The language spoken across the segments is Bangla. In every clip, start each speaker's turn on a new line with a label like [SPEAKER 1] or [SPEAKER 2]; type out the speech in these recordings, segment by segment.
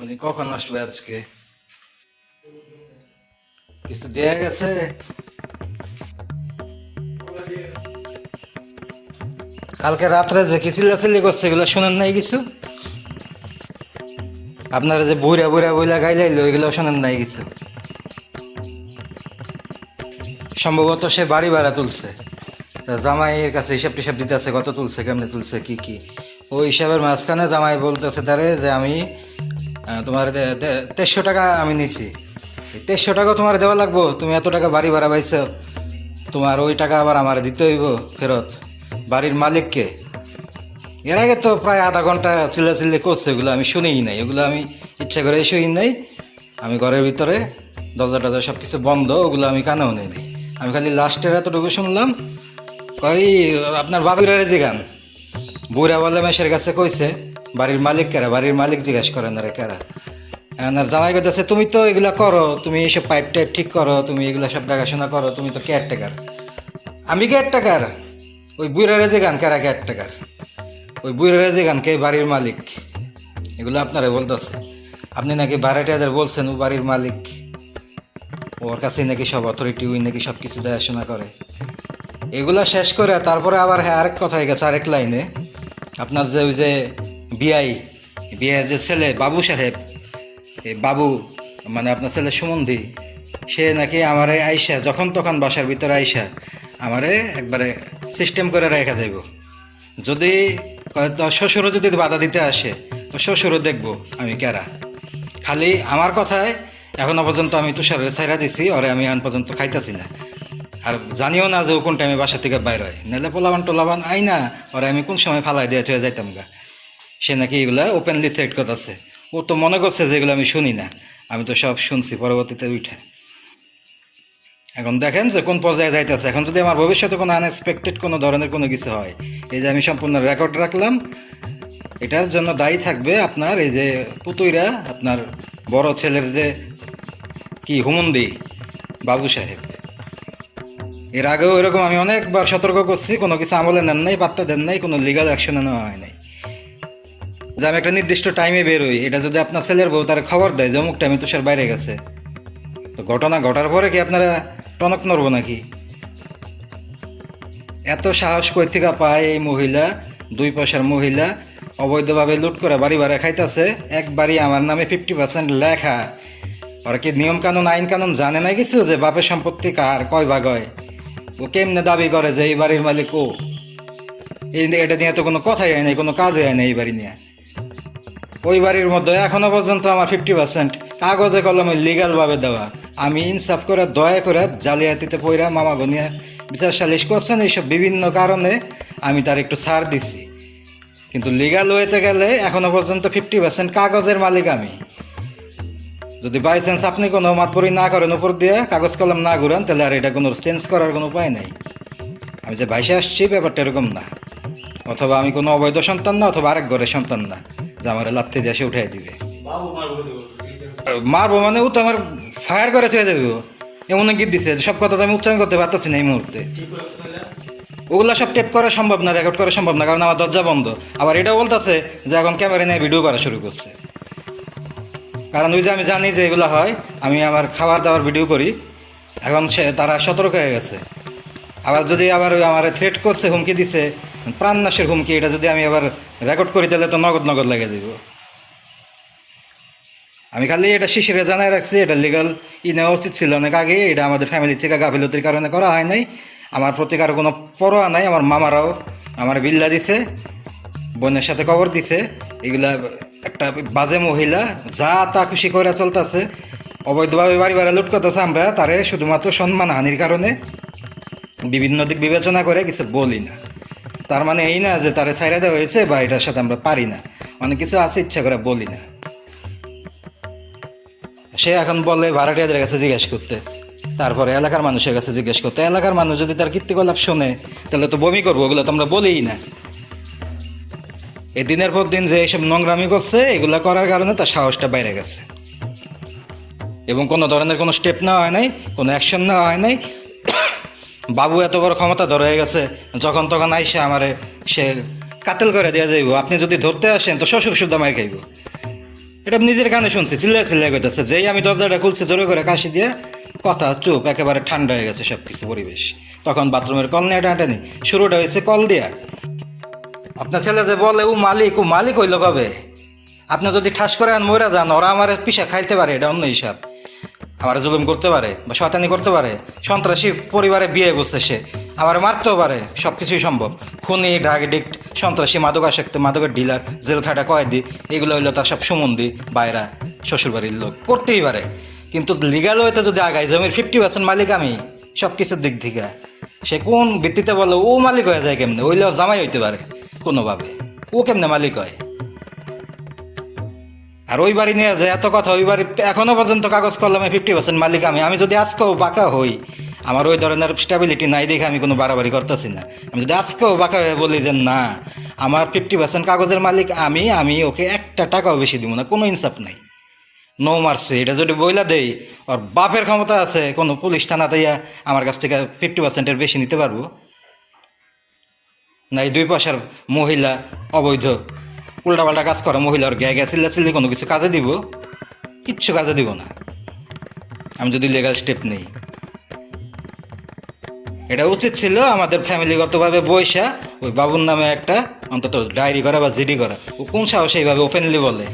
[SPEAKER 1] উনি কখন আসবে আজকে? কিছু দেয়া গেছে? কালকে রাত্রে যে কি চিল্লাচিল্লি করছে এগুলো শোনেন নাই কিছু? আপনারা যে বুড়া বুড়া বইলা গাইলাইলো এগুলো শোনেন নাই কিছু? সম্ভবত সে বাড়ি ভাড়া তুলছে, তা জামাইয়ের কাছে হিসাব টিসাব দিতে আছে, কত তুলছে, কেমনে তুলছে, কি কি। ওই হিসাবের মাঝখানে জামাই বলতেছে তারে যে আমি তোমার 2300 টাকা আমি নিছি। 2300 টাকা তোমার দেওয়া লাগবো, তুমি এত টাকা বাড়ি ভাড়া পাইছো, তোমার ওই টাকা আবার আমার দিতে হইব ফেরত বাড়ির মালিককে। এর আগে তো প্রায় আধা ঘন্টা চিল্লাচিল্লি করছে, এগুলো আমি শুনিই নাই, এগুলো আমি ইচ্ছা করে শুনি নাই। আমি ঘরের ভিতরে দরজা টরজা সব কিছু বন্ধ, ওগুলো আমি কানেও নেই নাই। আমি খালি লাস্টের এতটুকু শুনলাম, কই আপনার বাবির যে গান বুড়া বলে মেশের কাছে কইছে বাড়ির মালিক কেরা, বাড়ির মালিক জিজ্ঞাসা করেন রে কেরা। আর জামাই কথা, তুমি তো এগুলা করো, তুমি এইসব পাইপ টাইপ ঠিক করো, তুমি এগুলা সব দেখাশোনা করো, তুমি তো কেয়ারটেকার। আমি কেয়ারটেকার? ওই বুড়ারে যে গান কেরা কেয়ারটেকার? ওই বুড়ারে যে গান কে বাড়ির মালিক? এগুলো আপনারা বলতেছে। আপনি নাকি ভাড়াটিয়াদের বলছেন ও বাড়ির মালিক, ওর কাছেই নাকি সব অথরিটি, ওই নাকি সব কিছু দেখাশোনা করে। এগুলা শেষ করে তারপরে আবার হ্যাঁ আরেক কথায় গেছে, আরেক লাইনে আপনার যে ওই যে বিআই, বিআইয়ের যে ছেলে বাবু সাহেব, এই বাবু মানে আপনার ছেলে সুমন্ধি, সে নাকি আমারে আইসা যখন তখন বাসার ভিতরে আইসা আমারে একবারে সিস্টেম করে রেখা যাইব। যদি তো শ্বশুরও যদি বাধা দিতে আসে তো শ্বশুরও দেখবো আমি কেরা। খালি আমার কথায় এখনো পর্যন্ত আমি তুষারের ছাইরা দিছি, ওরে আমি এখন পর্যন্ত খাইতেছি না। আর জানিও না যে ও কোন টাইমে বাসা থেকে বাইর হয়, নাহলে পোলাবান টোলাবান আই না ওরা আমি কোন সময় ফালাই দিয়ে থয়ে যাইতাম গা। সে নাকি এগুলা ওপেনলি থ্রেট করতেছে। ও তো মনে করছে যে এগুলো আমি শুনি না, আমি তো সব শুনছি পরবর্তীতে উঠে। এখন দেখেন যে কোন পর্যায়ে যাইতেছে। এখন যদি আমার ভবিষ্যতে কোনো আনএক্সপেক্টেড কোনো ধরনের কোনো কিছু হয়, এই যে আমি সম্পূর্ণ রেকর্ড রাখলাম, এটার জন্য দায়ী থাকবে আপনার এই যে পুতুইরা, আপনার বড় ছেলের যে কি হুমন্দি বাবু সাহেব। এর আগেও এরকম আমি অনেকবার সতর্ক করছি, কোনো কিছু আমলে নেন নাই, পাত্তা দেন নাই, কোনো লিগাল অ্যাকশনে নেওয়া হয় নাই। যে আমি একটা নির্দিষ্ট টাইমে বেরোই, এটা যদি আপনার ছেলের বউ তার খবর দেয় যে অমুক টাইমে তুষার বাইরে গেছে, তো ঘটনা ঘটার পরে কি আপনারা টনক নড়বো নাকি? এত সাহস কই থেকে পায় এই মহিলা, 2 পয়সার মহিলা, অবৈধভাবে লুট করে বাড়ি ভাড়া খাইতেছে। একবারই আমার নামে 50% লেখা। ওরা কি নিয়ম কানুন আইন কানুন জানে না কিছু, যে বাপের সম্পত্তি কার কয় ভাগ হয়? ও কেমনে দাবি করে যে এই বাড়ির মালিক ও? এটা নিয়ে তো কোনো কথাই হয় নাই, কোনো কাজে হয় না এই বাড়ি নিয়ে। ওই বাড়ির মধ্যে এখনো পর্যন্ত আমার 50% কাগজে কলমে লিগালভাবে দেওয়া। আমি ইনসাফ করে দয়া করে জালিয়াতিতে পইরা মামা গনিয়া বিচার সালিশ করছেন, এইসব বিভিন্ন কারণে আমি তার একটু ছাড় দিছি। কিন্তু লিগাল ওয়েতে গেলে এখনো পর্যন্ত 50% কাগজের মালিক আমি। যদি বাই চান্স আপনি কোনো মাতবরি না করেন, উপর দিয়ে কাগজ কলম না ঘুরান, তাহলে আর এটা কোনো চেঞ্জ করার কোনো উপায় নাই। আমি যে ভাইসে আসছি ব্যাপারটা এরকম না। অথবা আমি কোনো অবৈধ সন্তান না, অথবা আরেক ঘরের সন্তান না যে আমার লাত্তি দিয়ে সে উঠাই দিবে। মারবো মানে ও তো আমার ফায়ার করে থুয়ে দেবে। এমন গীত দিছে, সব কথা তো আমি উচ্চারণ করতে পারতেছি না এই মুহূর্তে। ওগুলা সব টেপ করা সম্ভব না, রেকর্ড করা সম্ভব না, কারণ আমার দরজা বন্ধ। আবার এটাও বলতেছে যে এখন ক্যামেরা নিয়ে ভিডিও করা শুরু করছে। কারণ ওই যে আমি জানি যে এগুলো হয়, আমি আমার খাবার দাবার ভিডিও করি। এখন সে তারা সতর্ক হয়ে গেছে। আবার যদি আবার ওই আমার থ্রেট করছে, হুমকি দিছে, প্রাণনাশের হুমকি, এটা যদি আমি আবার রেকর্ড করি তাহলে তো নগদ নগদ লেগে যাব। আমি খালি এটা শিশিরে জানাই রাখছি, এটা লিগাল নেওয়া উচিত ছিল অনেক আগে। এটা আমাদের ফ্যামিলি থেকে গাফিলতির কারণে করা হয় নাই। আমার প্রতি কারো কোনো পরোয়া নাই। আমার মামারাও আমার বিল্লা দিছে, বোনের সাথে কবর দিছে। এগুলা একটা বাজে মহিলা যা তা খুশি করে চলতেছে, অবৈধভাবে বাড়ি বাড়ি লুট করতেছে। আমরা তারে শুধুমাত্র সম্মান হানির কারণে বিভিন্ন দিক বিবেচনা করে কিছু বলি না। তার মানে এই না যে তারে ছাইড়া দেওয়া হয়েছে বা এটার সাথে আমরা পারি না, অনেক কিছু আছে ইচ্ছা করে বলি না। সে এখন বলে ভাড়াটিয়াদের কাছে জিজ্ঞেস করতে, তারপরে এলাকার মানুষের কাছে জিজ্ঞেস করতে। এলাকার মানুষ যদি তার কীর্তিকলাপ শোনে তাহলে তো বমি করবো, ওগুলো তো আমরা বলিই না। এই দিনের পর দিন যে এইসব নোংরামি করছে, এগুলো করার কারণে তার সাহসটা বাইরে গেছে, এবং কোনো ধরনের কোনো স্টেপ নেওয়া হয় নাই, কোনো অ্যাকশন নেওয়া হয় নাই। বাবু এত বড় ক্ষমতা ধরে হয়ে গেছে, যখন তখন আইসে আমারে সে কাতেল করে দেওয়া যাইব। আপনি যদি ধরতে আসেন তো শ্বশুর শুদ্ধ মার খাইব। এটা নিজের কানে শুনছি, চিল্লাই করতেছে। যেই আমি দরজাটা খুলছি জোরে করে কাশি দিয়ে, কথা চুপ, একেবারে ঠান্ডা হয়ে গেছে সব কিছু পরিবেশ। তখন বাথরুমের কল নিয়ে টানাটানি শুরুটা হয়েছে কল দিয়া। আপনার ছেলে যে বলে ও মালিক হইল কবে? আপনি যদি ঠাস করে মরে যান, ওরা আমার পিসা খাইতে পারে, এটা অন্য হিসাব। আমার জুলুম করতে পারে বা শয়তানি করতে পারে, সন্ত্রাসী পরিবারে বিয়ে করছে সে, আমার মারতেও পারে, সব কিছুই সম্ভব। খুনি, ড্রাগ এডিক্ট, সন্ত্রাসী, মাদকাসক্ত, মাদকের ডিলার, জেল খাটা, কয়েদি, এগুলো হইলো তার সব সুমন্দি বাইরা, শ্বশুরবাড়ির লোক, করতেই পারে। কিন্তু লিগাল হইতে যদি আগায়, জমির 50% মালিক আমি সব কিছুর দিক থেকে, সে কোন ভিত্তিতে বলে ও মালিক হয়ে যায় কেমনে? ওইলেও জামাই হইতে পারে কোনোভাবে, ও কেমনে মালিক হয়? আর ওই বাড়ি নিয়ে যে এত কথা, ওই বাড়ি এখনো পর্যন্ত কাগজ কলমে 50% মালিক আমি। আমি যদি আজকেও বাঁকা হই, আমার ওই ধরনের স্টেবিলিটি নাই দেখে আমি কোনো বাড়াবাড়ি করতেছি না। আমি যদি আজকেও বাঁকা হয়ে বলি যে না, আমার 50% কাগজের মালিক আমি ওকে একটা টাকাও বেশি দিব না, কোনো ইনসাফ নাই, নো মারছে। এটা যদি বইলা দেই, ওর বাপের ক্ষমতা আছে কোনো পুলিশ থানাতে আমার কাছ থেকে 50%-এর বেশি নিতে পারবো? না এই 2 পয়সার মহিলা, অবৈধ উল্টাপাল্টা কাজ করা মহিলা ওর গ্যা চিল্লি কোনো কিছু কাজে দিব? কিচ্ছু কাজে দিব না আমি যদি লিগাল স্টেপ নেই। এটা উচিত ছিল আমাদের ফ্যামিলিগতভাবে বইসা ওই বাবুর নামে একটা অন্তত ডায়েরি করা বা জিডি করা। ও কোন সাহস এইভাবে ওপেনলি বলে?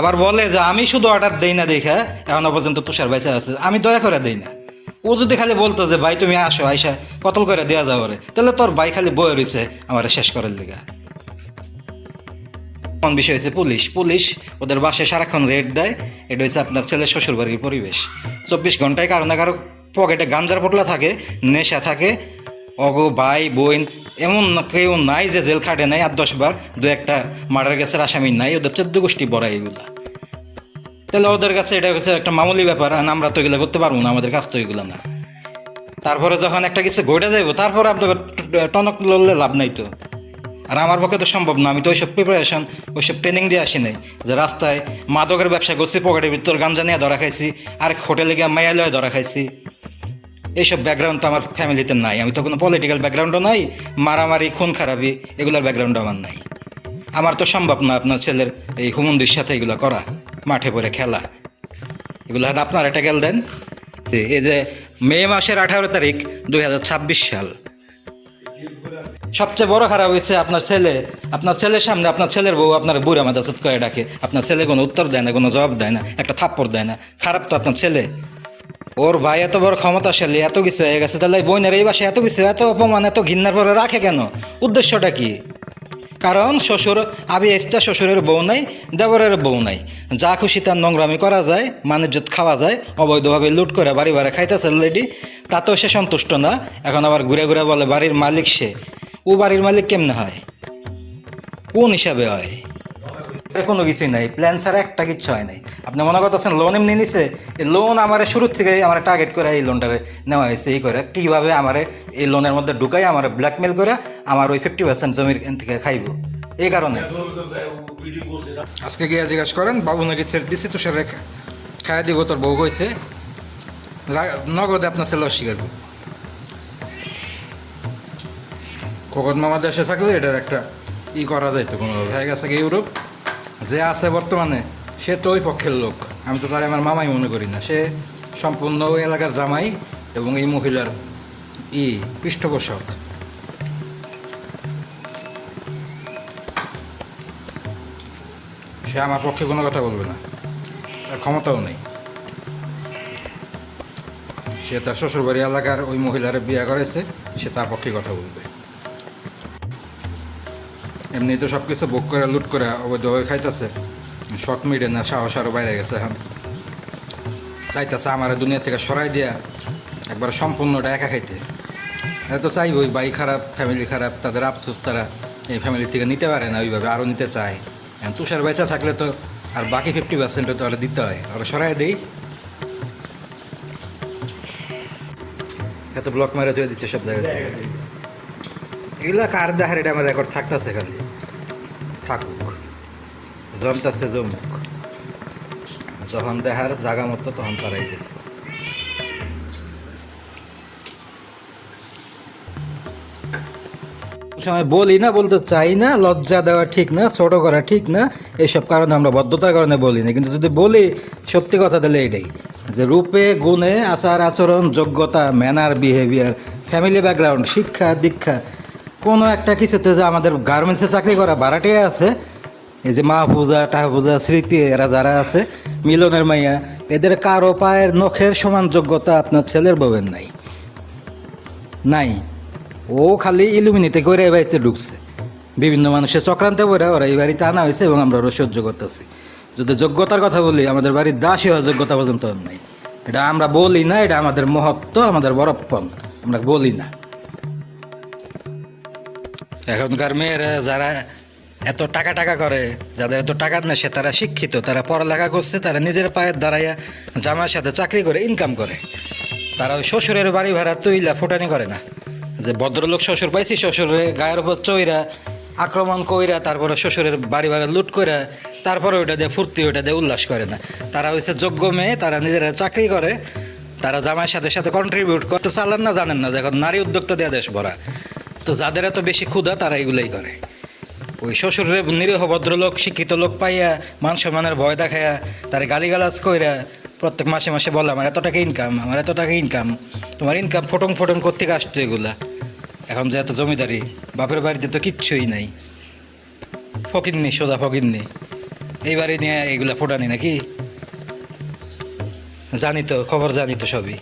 [SPEAKER 1] আবার বলে যে আমি শুধু অর্ডার দেই না দেখা এখনো পর্যন্ত তুষার বাইসা আছে, আমি দয়া করে দেই না। ও যদি খালি বলতো যে ভাই তুমি আসো, আইসা কতল করে দেওয়া যাবে, তাহলে তোর ভাই খালি বয়ে রয়েছে আমার শেষ করার লিগা। কোন বিষয় হয়েছে পুলিশ ওদের বাসায় সারাক্ষণ রেড দেয়। এটা হচ্ছে আপনার ছেলের শ্বশুরবাড়ির পরিবেশ। 24 ঘন্টায় কারো না কারো পকেটে গাঞ্জার পোটলা থাকে, নেশা থাকে। অগো ভাই বোন এমন কেউ নাই যে জেল খাটে নাই 8-10 বার, 2-একটা মার্ডার কেসের আসামি নাই। ওদের 14 গোষ্ঠী বড়া এগুলা। তাহলে ওদের কাছে এটা হচ্ছে একটা মামুলি ব্যাপার, আর আমরা তো এগুলো করতে পারবো না, আমাদের কাজ তো এগুলো না। তারপরে যখন একটা কিছু ঘটে যাইব, তারপরে আপনাকে টনক লড়লে লাভ নাই তো। আর আমার পক্ষে তো সম্ভব না, আমি তো ওইসব প্রিপারেশন, ওইসব ট্রেনিং দিয়ে আসি নাই যে রাস্তায় মাদকের ব্যবসা করছি, পকেটের ভিতর গাঞ্জা নিয়ে ধরা খাইছি, আর হোটেলে গিয়ে মায়ালয়ে ধরা খাইছি। এইসব ব্যাকগ্রাউন্ড তো আমার ফ্যামিলিতে নাই। আমি তো কোনো পলিটিক্যাল ব্যাকগ্রাউন্ডও নাই, মারামারি, খুন খারাপি এগুলোর ব্যাকগ্রাউন্ড আমার নাই। আমার তো সম্ভব না আপনার ছেলের এই হুমন্দির সাথে এগুলো করা, মাঠে পড়ে খেলা। এগুলো আপনার একটা গেল দেন। এই যে মে মাসের 18 তারিখ 2026 সাল, সবচেয়ে বড় খারাপ হয়েছে আপনার ছেলের সামনে আপনার ছেলের বউ আপনার বুড়া মাদাসত করে ডাকে, আপনার ছেলে কোনো উত্তর দেয় না, কোনো জবাব দেয় না, একটা থাপ্পড় দেয় না। খারাপ তো আপনার ছেলে। ওর ভাই এত বড় ক্ষমতাশালী, এত কিছু হয়ে গেছে, তাহলে বোনের এই বাসায় এত কিছু, এত অপমান, এত ঘৃণার পরে রাখে কেন? উদ্দেশ্যটা কি? কারণ শ্বশুর এসটা শ্বশুরের বউ নাই, দেবরের বউ নাই, যা খুশি তার নোংরামি করা যায়, মানিজ্জত খাওয়া যায়, অবৈধভাবে লুট করে বাড়ি ভাড়া খাইতেছে লেডি, তাতেও সে সন্তুষ্ট না। এখন আবার ঘুরে ঘুরে বলে বাড়ির মালিক সে। ও বাড়ির মালিক কেমনে হয়? কোন হিসাবে হয়? কোনো কিছুই নাই, প্ল্যান ছাড়া একটা কিচ্ছু হয় নাই। আপনি মনে করতেছেন লোন এমনি নিছে? এই লোন আমার শুরুর থেকে আমার টার্গেট করে এই লোনটারে নেওয়া হয়েছে। এই করে কীভাবে আমার এই লোনের মধ্যে ঢুকাই আমার ব্ল্যাকমেল করে আমার ওই 50% জমির থেকে খাইব, এই কারণে। আজকে গিয়ে জিজ্ঞাসা করেন বাবু নাকি ছেড়ে দিচ্ছে, তো সেটা খাইয়া দিব। তোর বউ কইছে নগদে আপনার ছেলে অস্বীকার করব। খোকন মামা দেশে থাকলে এটার একটা করা যাইতো কোনোভাবে। হয়ে গেছে কি ইউরোপ যে আছে বর্তমানে, সে তো ওই পক্ষের লোক। আমি তো তার আমার মামাই মনে করি না, সে সম্পূর্ণ ওই এলাকার জামাই এবং এই মহিলার পৃষ্ঠপোষক। সে আমার পক্ষে কোনো কথা বলবে না, তার ক্ষমতাও নেই। সে তার শ্বশুরবাড়ি এলাকার ওই মহিলার বিয়ে করেছে, সে তার পক্ষে কথা বলবে। এমনি তো সব কিছু বুক করে লুট করে অবৈধভাবে খাইতেছে, শখ মিটে না, সাহস আরও বাইরে গেছে। এখন চাইতেছে আমার দুনিয়া থেকে সরাই দিয়া একবার সম্পূর্ণটা একা খাইতে। এটা তো চাইবই, ভাই খারাপ, ফ্যামিলি খারাপ, তাদের আফসোস তারা এই ফ্যামিলি থেকে নিতে পারে না ওইভাবে, আরও নিতে চায়। তুষার বাইসা থাকলে তো আর বাকি 50% তো ওরা দিতে হয়, ওরা সরাই দেই। এত ব্লক মারে ধুয়ে দিচ্ছে সব জায়গায়। এগুলো কার দেখার, এটা আমার রেকর্ড থাকতেছে, খালি থাকুক, জমতাছে জমুক, যখন দেখার জাগা মতো তখন তারাই দেখব। সময় বলি না, বলতে চাই না, লজ্জা দেওয়া ঠিক না, ছোট করা ঠিক না, এইসব কারণে আমরা বদ্ধতার কারণে বলি না। কিন্তু যদি বলি সত্যি কথা তাহলে এটাই, যে রূপে গুণে আচার আচরণ যোগ্যতা ম্যানার বিহেভিয়ার ফ্যামিলি ব্যাকগ্রাউন্ড শিক্ষা দীক্ষা কোনো একটা কিছুতে যে আমাদের গার্মেন্টসে চাকরি করা ভাড়াটিয়া আছে, এই যে মাহফুজা টাহফুজা স্মৃতি এরা যারা আছে, মিলনের মাইয়া, এদের কারো পায়ের নখের সমান যোগ্যতা আপনার ছেলের বউয়ের নাই নাই। ও খালি ইলুমিনিতে করে এই বাড়িতে ঢুকছে, বিভিন্ন মানুষের চক্রান্তে পড়ে ওরা এই বাড়িতে আনা হয়েছে এবং আমরা ওরা সহ্য করতেছি। যদি যোগ্যতার কথা বলি, আমাদের বাড়ির দাসী হওয়ার যোগ্যতা পর্যন্ত আর নাই। এটা আমরা বলি না, এটা আমাদের মহত্ব, আমাদের বরপ্পন, আমরা বলি না। এখনকার মেয়েরা যারা এত টাকা টাকা করে, যাদের এত টাকার নেশে, তারা শিক্ষিত, তারা পড়ালেখা করছে, তারা নিজের পায়ের দাঁড়াইয়া জামার সাথে চাকরি করে ইনকাম করে। তারা ওই শ্বশুরের বাড়ি ভাড়া তৈলা ফুটানি করে না, যে ভদ্রলোক শ্বশুর পাইছি শ্বশুরের গায়ের উপর চইরা আক্রমণ কইরা তারপরে শ্বশুরের বাড়ি ভাড়া লুট কইরা তারপরে ওইটা দিয়ে ফুর্তি, ওইটা দিয়ে উল্লাস করে না। তারা হচ্ছে যোগ্য মেয়ে, তারা নিজেরা চাকরি করে, তারা জামাইয়ের সাথে সাথে কন্ট্রিবিউট করতে চালান না, জানেন না যে এখন নারী উদ্যোক্তা দেওয়া দেশ ভরা। তো যাদের এত বেশি ক্ষুধা তারা এগুলোই করে। ওই শ্বশুরের নিরীহ ভদ্রলোক শিক্ষিত লোক পাইয়া মান সম্মানের ভয় দেখাইয়া তারা গালিগালাজ কইরা প্রত্যেক মাসে মাসে বলে আমার এত টাকা ইনকাম, আমার এত টাকা ইনকাম। তোমার ইনকাম ফটং ফটং করতে আসতো এগুলা। এখন যে এত জমিদারি, বাপের বাড়িতে তো কিচ্ছুই নাই, ফকিরনি সোজা ফকিরনি, এই বাড়ি নিয়ে এগুলা ফোটানি নাকি? জানি তো, খবর জানি তো সবই।